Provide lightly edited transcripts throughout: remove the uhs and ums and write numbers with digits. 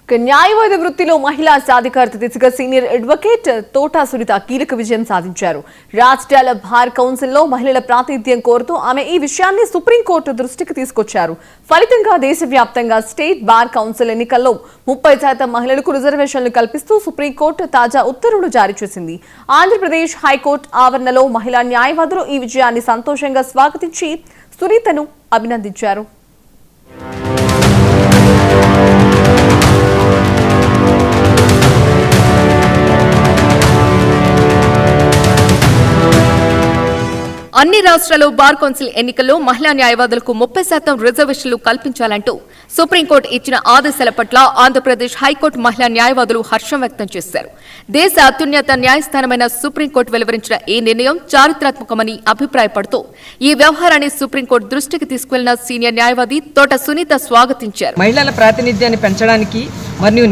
న్యాయవాద వృత్తిలో మహిళా సాధికారత దిశగా సీనియర్ అడ్వకేట్ తోటా సునీత కీలక విజయం సాధించారు. రాష్ట్రాల బార్ కౌన్సిల్లో మహిళల ప్రాతినిధ్యం కోరుతూ ఆమె ఈ విషయాన్ని సుప్రీంకోర్టు దృష్టికి తీసుకొచ్చారు. ఫలితంగా దేశవ్యాప్తంగా స్టేట్ బార్ కౌన్సిల్ ఎన్నికల్లో 30% మహిళలకు రిజర్వేషన్లు కల్పిస్తూ సుప్రీంకోర్టు తాజా ఉత్తర్వులు జారీ చేసింది. ఆంధ్రప్రదేశ్ హైకోర్టు ఆవరణలో మహిళా న్యాయవాదులు ఈ విజయాన్ని సంతోషంగా స్వాగతించి సునీతను అభినందించారు. అన్ని రాష్ట్రాల్లో బార్ కౌన్సిల్ ఎన్నికల్లో మహిళా న్యాయవాదులకు 30% రిజర్వేషన్లు కల్పించాలంటూ సుప్రీంకోర్టు ఇచ్చిన ఆదేశాల పట్ల ఆంధ్రప్రదేశ్ హైకోర్టు మహిళా న్యాయవాదులు హర్షం వ్యక్తం చేశారు. దేశ అత్యున్నత న్యాయస్థానమైన సుప్రీంకోర్టు వెలువరించిన ఈ నిర్ణయం చారిత్రాత్మకమని అభిప్రాయపడుతూ ఈ వ్యవహారాన్ని సుప్రీంకోర్టు దృష్టికి తీసుకెళ్లిన సీనియర్ న్యాయవాది తోట సునీత స్వాగతించారు. మహిళల ప్రాతినిధ్యాన్ని పెంచడానికి మరియు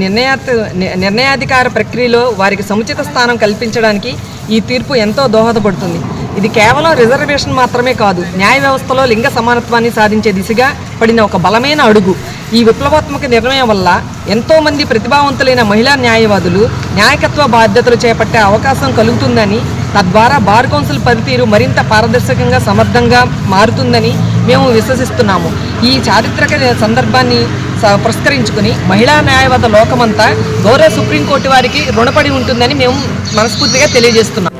నిర్ణయాధికార ప్రక్రియలో వారికి సముచిత స్థానం కల్పించడానికి ఈ తీర్పు ఎంతో దోహదపడుతుంది. ఇది కేవలం రిజర్వేషన్ మాత్రమే కాదు, న్యాయ వ్యవస్థలో లింగ సమానత్వాన్ని సాధించే దిశగా పడిన ఒక బలమైన అడుగు. ఈ విప్లవాత్మక నిర్ణయం వల్ల ఎంతో మంది ప్రతిభావంతులైన మహిళా న్యాయవాదులు నాయకత్వ బాధ్యతలు చేపట్టే అవకాశం కలుగుతుందని, తద్వారా బార్ కౌన్సిల్ పనితీరు మరింత పారదర్శకంగా సమర్థంగా మారుతుందని మేము విశ్వసిస్తున్నాము. ఈ చారిత్రక సందర్భాన్ని పురస్కరించుకుని మహిళా న్యాయవాద లోకమంతా గౌరవ సుప్రీంకోర్టు వారికి రుణపడి ఉంటుందని మేము మనస్ఫూర్తిగా తెలియజేస్తున్నాం.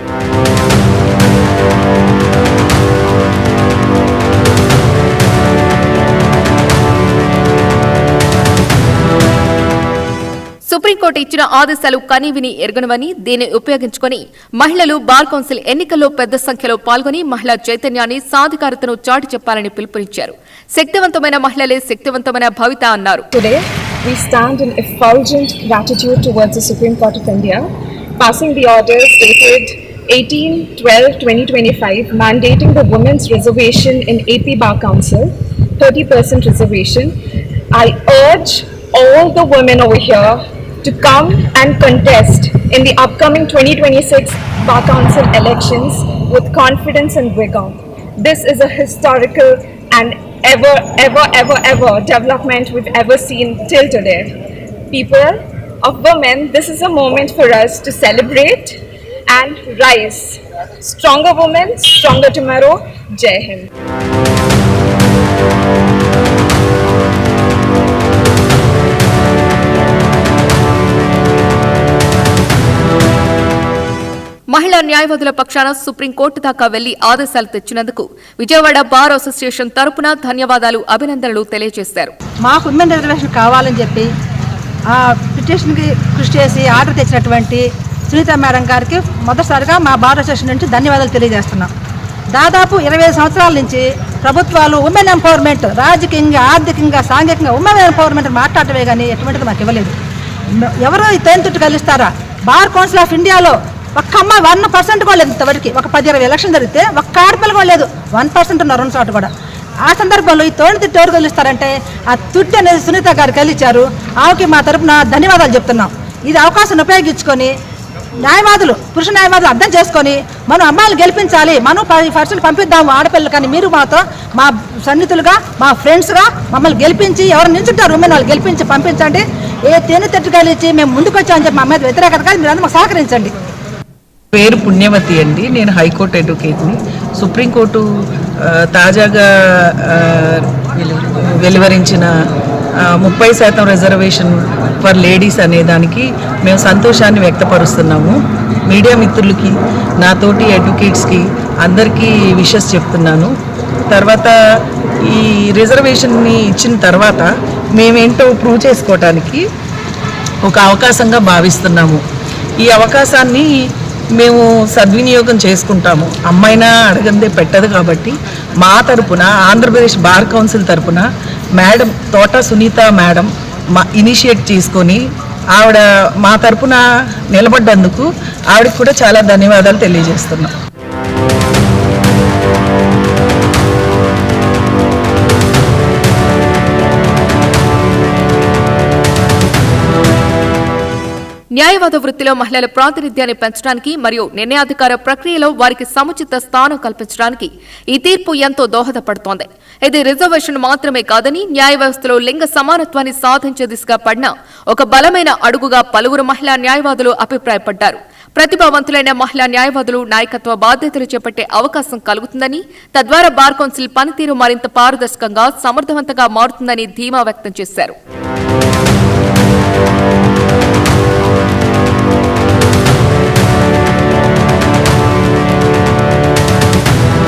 సుప్రీంకోర్టు ఇచ్చిన ఆదేశాలు కనీవిని ఎరగనవని, దీన్ని ఉపయోగించుకుని మహిళలు బార్ కౌన్సిల్ ఎన్నికల్లో పెద్ద సంఖ్యలో పాల్గొని మహిళా చైతన్యాన్ని, సాధికారతను చాటి చెప్పాలని పిలుపునిచ్చారు. శక్తివంతమైన మహిళలే శక్తివంతమైన భవిత అన్నారు. Today we stand in effulgent gratitude towards the Supreme Court of India passing the orders dated 18/12/2025 mandating the women's reservation in AP Bar Council, 30% reservation. I urge all the women over here to come and contest in the upcoming 2026 Bar Council elections with confidence and vigor. This is a historical and ever development we've ever seen till today. People of women, this is a moment for us to celebrate and rise. Stronger women, stronger tomorrow. Jai Hind. మహిళా న్యాయవాదుల పక్షాన supreme court దాకా వెళ్లి ఆదేశాలు తెచ్చినందుకు Vijayawada bar association తరపున ధన్యవాదాలు, అభినందనలు తెలియజేశారు. మాకు ఉమెన్ రిజర్వేషన్ కావాలని చెప్పి ఆ పిటిషన్కి కృషి చేసి ఆర్డర్ తెచ్చినటువంటి సునీత మేడం గారికి మొదటిసారిగా మా బార్ అసోసియేషన్ నుంచి ధన్యవాదాలు తెలియజేస్తున్నాం. దాదాపు 25 సంవత్సరాల నుంచి ప్రభుత్వాలు ఉమెన్ ఎంపవర్మెంట్ రాజకీయంగా, ఆర్థికంగా, సాంఘికంగా ఉమెన్ ఎంపవర్మెంట్ మాట్లాడటమే కానీ ఎటువంటిది మాకు ఇవ్వలేదు. ఎవరో ఈ తేనెతుట్టు కలిస్తారా? బార్ కౌన్సిల్ ఆఫ్ ఇండియాలో ఒక్క అమ్మ 1% కూడా లేదు ఇంతవరకు. ఒక 10-20 ఎలక్షన్ జరిగితే ఒక్క ఆడపిల్ల కూడా లేదు. 1% ఉన్నారు 2 చోట కూడా. ఆ సందర్భంలో ఈ తోడు తిట్టు ఎవరు కలిస్తారంటే ఆ తుట్టి అనేది సునీత గారు కలిచారు. ఆమెకి మా తరపున ధన్యవాదాలు చెప్తున్నాం. ఇది అవకాశాన్ని ఉపయోగించుకొని న్యాయవాదులు, పురుష న్యాయవాదులు అర్థం చేసుకొని మనం అమ్మాయిలు గెలిపించాలి, మనం 10% పంపిద్దాము ఆడపిల్లలు. కానీ మీరు మాత్రం మా సన్నిహితులుగా, మా ఫ్రెండ్స్గా మమ్మల్ని గెలిపించి, ఎవరు నిల్చుంటారు ఉమెన్ వాళ్ళు గెలిపించి పంపించండి. ఏ తేనె తిట్టు కలిచి మేము ముందుకు వచ్చామని చెప్పి మా మీద వ్యతిరేకత కాదు, మీరందరూ మాకు సహకరించండి. పేరు పుణ్యవతి అండి. నేను హైకోర్టు అడ్వకేట్ని. సుప్రీంకోర్టు తాజాగా వెలువరించిన 30% రిజర్వేషన్ ఫర్ లేడీస్ అనే దానికి మేము సంతోషాన్ని వ్యక్తపరుస్తున్నాము. మీడియా మిత్రులకి, నాతోటి అడ్వకేట్స్కి అందరికీ విషెస్ చెప్తున్నాను. తర్వాత ఈ రిజర్వేషన్ని ఇచ్చిన తర్వాత మేమేంటో ప్రూవ్ చేసుకోవటానికి ఒక అవకాశంగా భావిస్తున్నాము. ఈ అవకాశాన్ని మేము సద్వినియోగం చేసుకుంటాము. అమ్మాయినా అడగందే పెట్టదు కాబట్టి మా తరపున, ఆంధ్రప్రదేశ్ బార్ కౌన్సిల్ తరపున మేడం తోట సునీత మేడం ఇనిషియేట్ చేసుకొని ఆవిడ మా తరపున నిలబడ్డందుకు ఆవిడకి కూడా చాలా ధన్యవాదాలు తెలియజేస్తున్నాం. న్యాయవాద వృత్తిలో మహిళల ప్రాతినిధ్యాన్ని పెంచడానికి మరియు నిర్ణయాధికార ప్రక్రియలో వారికి సముచిత స్థానం కల్పించడానికి ఈ తీర్పు ఎంతో దోహదపడుతోంది. ఇది రిజర్వేషన్ మాత్రమే కాదని న్యాయ వ్యవస్థలో లింగ సమానత్వాన్ని సాధించే దిశగా పడిన ఒక బలమైన అడుగుగా పలువురు మహిళా న్యాయవాదులు అభిప్రాయపడ్డారు. ప్రతిభావంతులైన మహిళా న్యాయవాదులు నాయకత్వ బాధ్యతలు చేపట్టే అవకాశం కలుగుతుందని, తద్వారా బార్ కౌన్సిల్ పనితీరు మరింత పారదర్శకంగా సమర్థవంతంగా మారుతుందని ధీమా వ్యక్తం చేశారు.